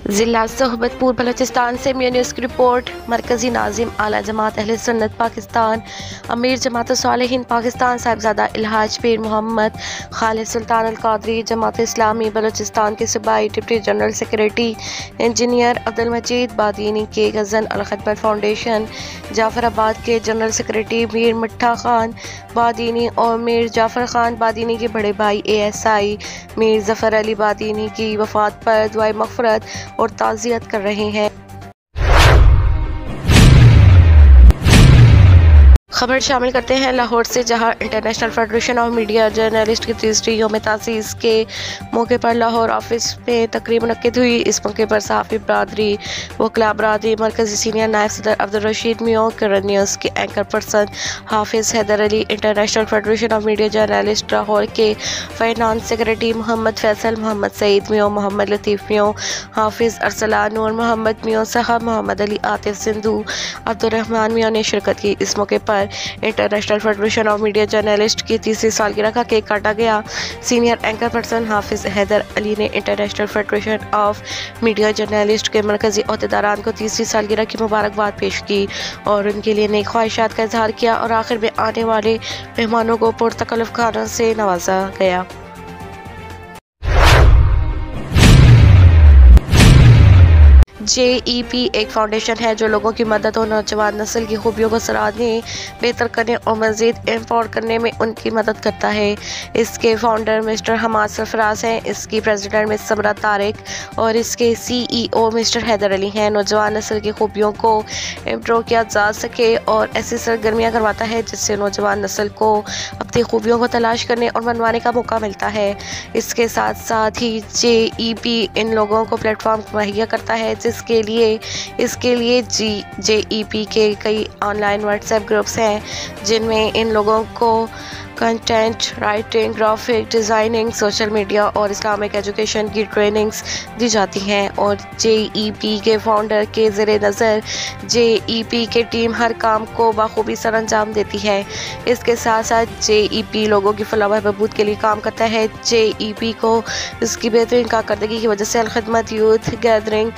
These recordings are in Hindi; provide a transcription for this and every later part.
जिला सोहबतपुर बलोचिस्तान से मियां न्यूज़ की रिपोर्ट। मरकजी नाजिम आला जमात अहले सुन्नत पाकिस्तान अमीर जमात सालेहीन पाकिस्तान साहिबजादा इल्हाज पीर मोहम्मद खालिद सुल्तान अल कादरी जमात इस्लामी बलोचिस्तान के सूबाई deputy general secretary engineer Abdul Majeed Badini के गज़न अल खिदमत फाउंडेशन जाफराबाद के जनरल सेक्रेटरी मीर मिठा खान बादीनी और मीर जाफर खान बादीनी के बड़े भाई ASI मीर जफर अली बादीनी की वफ़ात पर दुआए मग़फ़िरत और ताज़ियत कर रहे हैं। खबर शामिल करते हैं लाहौर से, जहां international federation of media journalist की तीसरी यौम तासीस के मौके पर लाहौर ऑफिस में तकरीब मुनक्किद हुई। इस मौके पर सहाफ़ी बरादरी वकला बरादरी मरकज़ी सीनियर नायब सदर अब्दुल रशीद मियां, करंट न्यूज़ के anchor person Hafiz Haider Ali, international federation of media journalist Lahore के फाइनेंस सेक्रेटरी मोहम्मद फैसल, मोहम्मद सईद मियां, मोहम्मद लतीफ़ मियां, हाफिज़ अरसलान नूर मोहम्मद मियां साहब, मोहम्मद अली आतिफ सिंधु, अब्दुर्रहमान मियां ने शिरकत की। इस मौके पर international federation of media journalist की तीसरी सालगिरह का केक काटा गया। Senior anchor person Hafiz Haider Ali ने international federation of media journalist के मरकजी अहदेदारान को तीसरी सालगिरह की मुबारकबाद पेश की और उनके लिए नई ख्वाहिशात का इजहार किया और आखिर में आने वाले मेहमानों को पुरतकल्लुफ़ खानों से नवाजा गया। JEP एक फाउंडेशन है जो लोगों की मदद और नौजवान नस्ल की खूबियों को सराहने, बेहतर करने और मज़ीद एम्पावर करने में उनकी मदद करता है। इसके फाउंडर मिस्टर हमाद सरफराज हैं, इसकी प्रेसिडेंट मिस समरा तारिक और इसके CEO मिस्टर हैदर अली हैं। नौजवान नस्ल की खूबियों को इम्प्रूव किया जा सके और ऐसी सरगर्मियाँ करवाता है जिससे नौजवान नस्ल को अपनी खूबियों को तलाश करने और मनवाने का मौका मिलता है। इसके साथ साथ ही JEP इन लोगों को प्लेटफॉर्म मुहैया करता है इसके लिए JEP के कई ऑनलाइन व्हाट्सएप ग्रुप्स हैं जिनमें इन लोगों को content writing, graphic designing, social media और इस्लामिक एजुकेशन की ट्रेनिंग्स दी जाती हैं और JEP के फाउंडर के ज़ेरे नज़र JEP के टीम हर काम को बाखूबी सर अंजाम देती है। इसके साथ साथ JEP लोगों की फलाह व बहबूद के लिए काम करता है। JEP को इसकी बेहतरीन कारकर्दगी की वजह से अल खिदमत यूथ गैदरिंग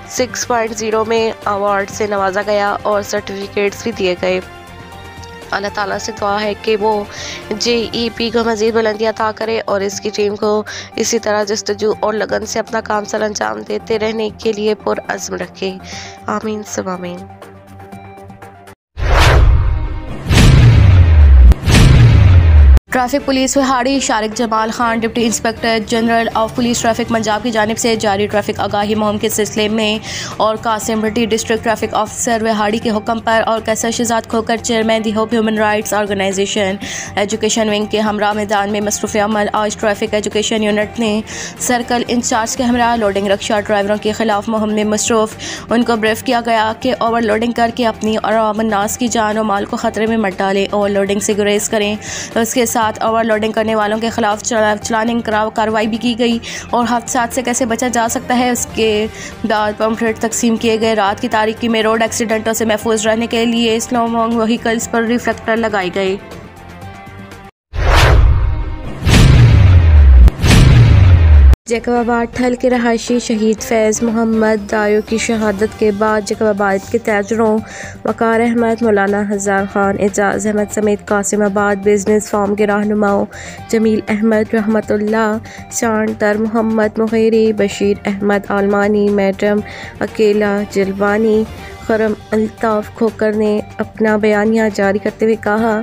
6.0 में अवार्ड से नवाजा गया और सर्टिफिकेट्स भी दिए गए। अल्लाह ताला से दुआ है कि वो JEP को मज़ीद बुलंदी अता करे और इसकी टीम को इसी तरह जस्तजू और लगन से अपना काम सर अंजाम देते रहने के लिए पुरअज़्म रखे। आमीन सब आमीन। Traffic police Vehari Shariq Jamal Khan deputy inspector general of police traffic Punjab की जानिब से जारी ट्रैफिक आगाही मुहिम के सिलसिले में और Qasim Bhatti district traffic officer Vehari के हुक्म पर और Qaiser Shahzad Khokhar chairman the hope human rights organisation education wing के हमरा मैदान में मसरूफ़ अमल आज ट्रैफिक एजुकेशन यूनिट ने सर्कल इंचार्ज के हमरा लोडिंग रक्षा ड्राइवरों के खिलाफ मुहिम में मसरूफ़ उनको ब्रीफ किया गया कि ओवरलोडिंग करके अपनी और आमन्नास की जान और माल को ख़तरे में मत डालें, ओवरलोडिंग से गुरेज करें। उसके साथ ओवरलोडिंग करने वालों के खिलाफ चलानी कार्रवाई भी की गई और हादसात से कैसे बचा जा सकता है उसके बाद पंपलेट तकसीम किए गए। रात की तारीकी में रोड एक्सीडेंटों से महफूज रहने के लिए स्लो मूविंग व्हीकल्स पर रिफ्लेक्टर लगाए गए। जैकबाबाद ठल के रहायशी शहीद फैज़ मोहम्मद दायो की शहादत के बाद जैकबाबाद के ताजरों वकार अहमद, मौलाना हज़ार खान, एजाज़ अहमद समेत कासिमाबाद बिजनेस फार्म के रहनुमाओं जमील अहमद, रहमतुल्लाह, शानतर मोहम्मद मुगैरी, बशीर अहमद आलमानी, मैडम अकेला जलवानी, खरम अल्ताफ़ खोकर ने अपना बयानिया जारी करते हुए कहा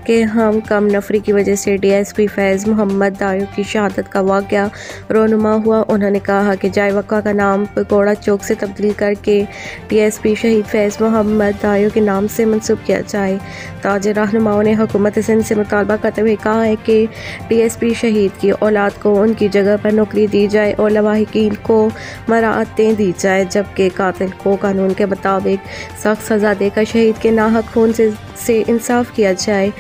कि हम कम नफरी की वजह से DSP फैज़ मोहम्मद दायो की शहादत का वाक़या रोनुमा हुआ। उन्होंने कहा कि जाए वक़ा का नाम पगोड़ा चौक से तब्दील करके DSP शहीद फैज़ मोहम्मद दायो के नाम से मंसूब किया जाए। ताज रहनुमाओं ने हुकूमत सिंध से मुतालबा करते हुए कहा है कि DSP शहीद की औलाद को उनकी जगह पर नौकरी दी जाए और लवाहिकीन को मराअतें दी जाए, जबकि कातिल को कानून के मुताबिक सख्त सज़ा देकर शहीद के नाहक खून से इंसाफ किया जाए।